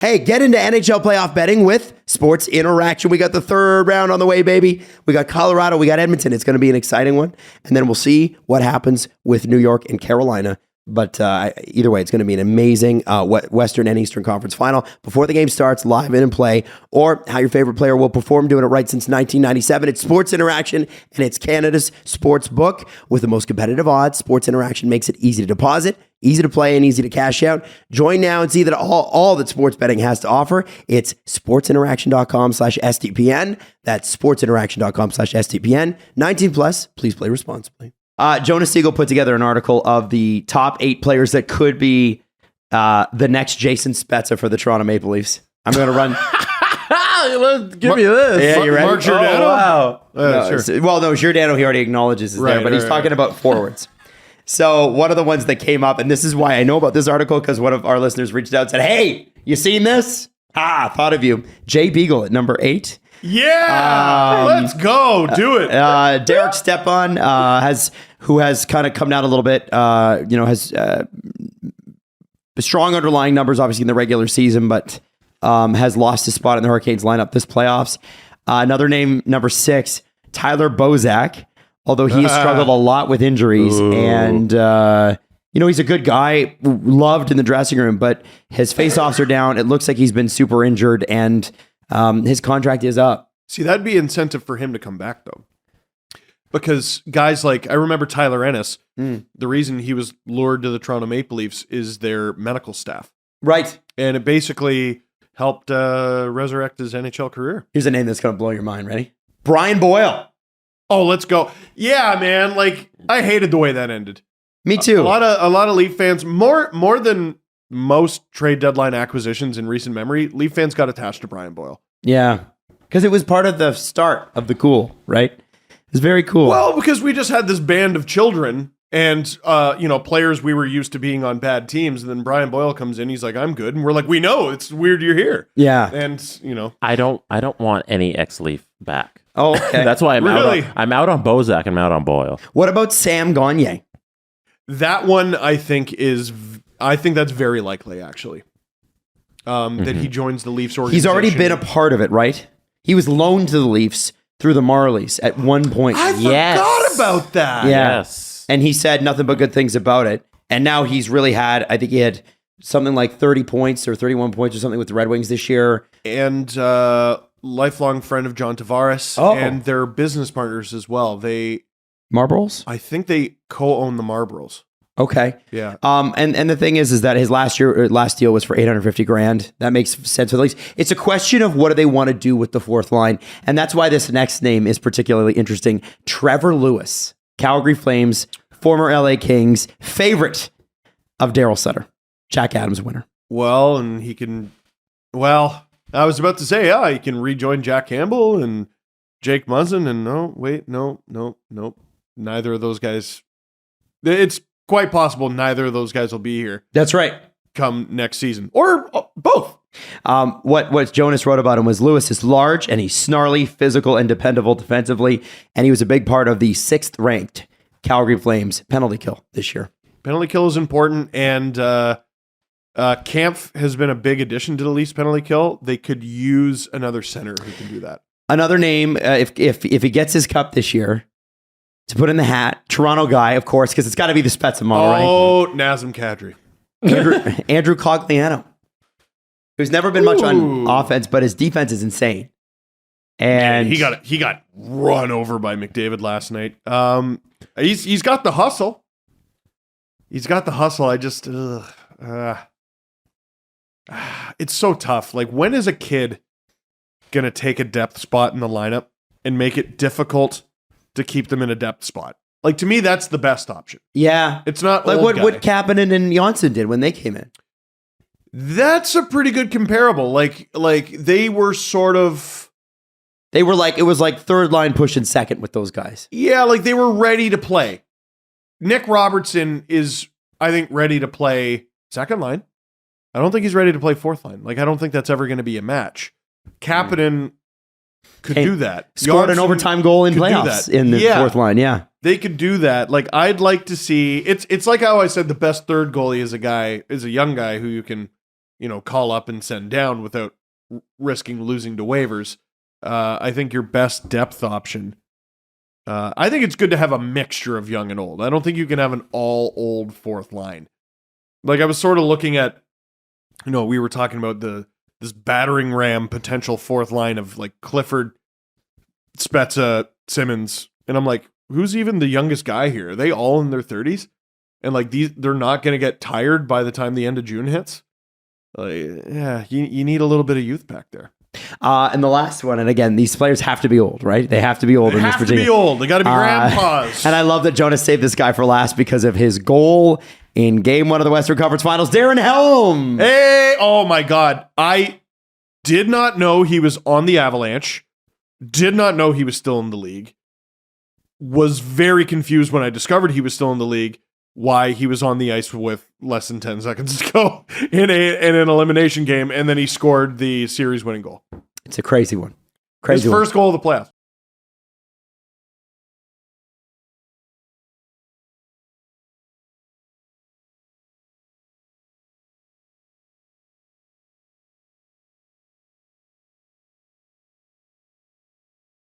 Hey, get into NHL playoff betting with Sports Interaction. We got the third round on the way, baby. We got Colorado, we got Edmonton. It's going to be an exciting one. And then we'll see what happens with New York and Carolina. But either way, it's going to be an amazing Western and Eastern Conference final before the game starts, live in and play, or how your favorite player will perform, doing it right since 1997. It's Sports Interaction, and it's Canada's sports book with the most competitive odds. Sports Interaction makes it easy to deposit, easy to play, and easy to cash out. Join now and see that all that sports betting has to offer. It's sportsinteraction.com/STPN. That's sportsinteraction.com/STPN. 19 plus. Please play responsibly. Jonas Siegel put together an article of the top 8 players that could be the next Jason Spezza for the Toronto Maple Leafs. I'm going to run. Give me this. Yeah, you ready? Mark Giordano? Oh, wow. Sure. Well, no, Giordano, he already acknowledges is there, but he's talking about forwards. So one of the ones that came up, and this is why I know about this article, because one of our listeners reached out and said, hey, you seen this? Thought of you. Jay Beagle at number 8. Yeah, let's go. Do it. Derek Stefan who has kind of come down a little bit, has strong underlying numbers, obviously, in the regular season, but has lost his spot in the Hurricanes lineup this playoffs. Another name, number 6, Tyler Bozak, although he has struggled a lot with injuries. Ooh. And, he's a good guy, loved in the dressing room, but his faceoffs are down. It looks like he's been super injured, and his contract is up. See, that'd be incentive for him to come back, though. Because guys like, I remember Tyler Ennis, the reason he was lured to the Toronto Maple Leafs is their medical staff. Right. And it basically helped resurrect his NHL career. Here's a name that's going to blow your mind. Ready? Brian Boyle. Oh, let's go. Yeah, man. Like, I hated the way that ended. Me too. A lot of Leaf fans, more than most trade deadline acquisitions in recent memory, Leaf fans got attached to Brian Boyle. Yeah. Because it was part of the start of the cool, right? It was very cool. Well, because we just had this band of children and, players we were used to being on bad teams. And then Brian Boyle comes in. He's like, I'm good. And we're like, we know. It's weird you're here. Yeah. And, I don't want any ex-Leaf back. Oh, okay. That's why I'm out on Bozak and I'm out on Boyle. What about Sam Gagner? That one, I think that's very likely, actually. That he joins the Leafs organization. He's already been a part of it, right? He was loaned to the Leafs through the Marlies at one point. I forgot about that. Yeah. Yes. And he said nothing but good things about it. And now he's really I think he had something like 30 points or 31 points or something with the Red Wings this year. And lifelong friend of John Tavares. And their business partners as well. Marlboros? I think they co-own the Marlboros. Okay. Yeah. And the thing is that his last deal was for $850,000. That makes sense for the Leafs. It's a question of what do they want to do with the fourth line, and that's why this next name is particularly interesting. Trevor Lewis, Calgary Flames, former LA Kings, favorite of Daryl Sutter, Jack Adams winner. Well, and he can. Well, I was about to say, he can rejoin Jack Campbell and Jake Muzzin, and no, neither of those guys. It's quite possible neither of those guys will be here. That's right. Come next season. Or both. What Jonas wrote about him was Lewis is large and he's snarly, physical, and dependable defensively. And he was a big part of the 6th ranked Calgary Flames penalty kill this year. Penalty kill is important. And Kampf has been a big addition to the Leafs penalty kill. They could use another center who can do that. Another name, if he gets his cup this year, to put in the hat, Toronto guy, of course, because it's got to be the Spezza model, right? Oh, Nazem Kadri. Andrew Cogliano, who's never been much on offense, but his defense is insane. And he got run over by McDavid last night. He's got the hustle. He's got the hustle. I just it's so tough. Like, when is a kid gonna take a depth spot in the lineup and make it difficult to keep them in a depth spot? Like, to me, that's the best option. Yeah. It's not like what Kapanen and Janssen did when they came in. That's a pretty good comparable. Like they were sort of... They were like, it was like third line pushing second with those guys. Yeah, like they were ready to play. Nick Robertson is, I think, ready to play second line. I don't think he's ready to play fourth line. Like, I don't think that's ever going to be a match. Kapanen could do that. Scored an overtime goal in playoffs in the fourth line. Yeah, they could do that. Like, I'd like to see. It's like how I said the best third goalie is a young guy who you can call up and send down without risking losing to waivers. I think your best depth option. I think it's good to have a mixture of young and old. I don't think you can have an all old fourth line. Like I was sort of looking at, we were talking about this battering ram potential fourth line of like Clifford, Spezza, Simmons, and I'm like, who's even the youngest guy here? Are they all in their 30s? And like they're not going to get tired by the time the end of June hits. Like, yeah, you need a little bit of youth back there. And the last one, and again, these players have to be old, right? They have to be old. They have to be old. They got to be grandpas. And I love that Jonas saved this guy for last because of his goal in Game 1 of the Western Conference Finals. Darren Helm. Hey, oh my God. I did not know he was on the Avalanche. Did not know he was still in the league. Was very confused when I discovered he was still in the league. Why he was on the ice with less than 10 seconds to go in an elimination game, and then he scored the series-winning goal. It's a crazy one. His first goal of the playoffs.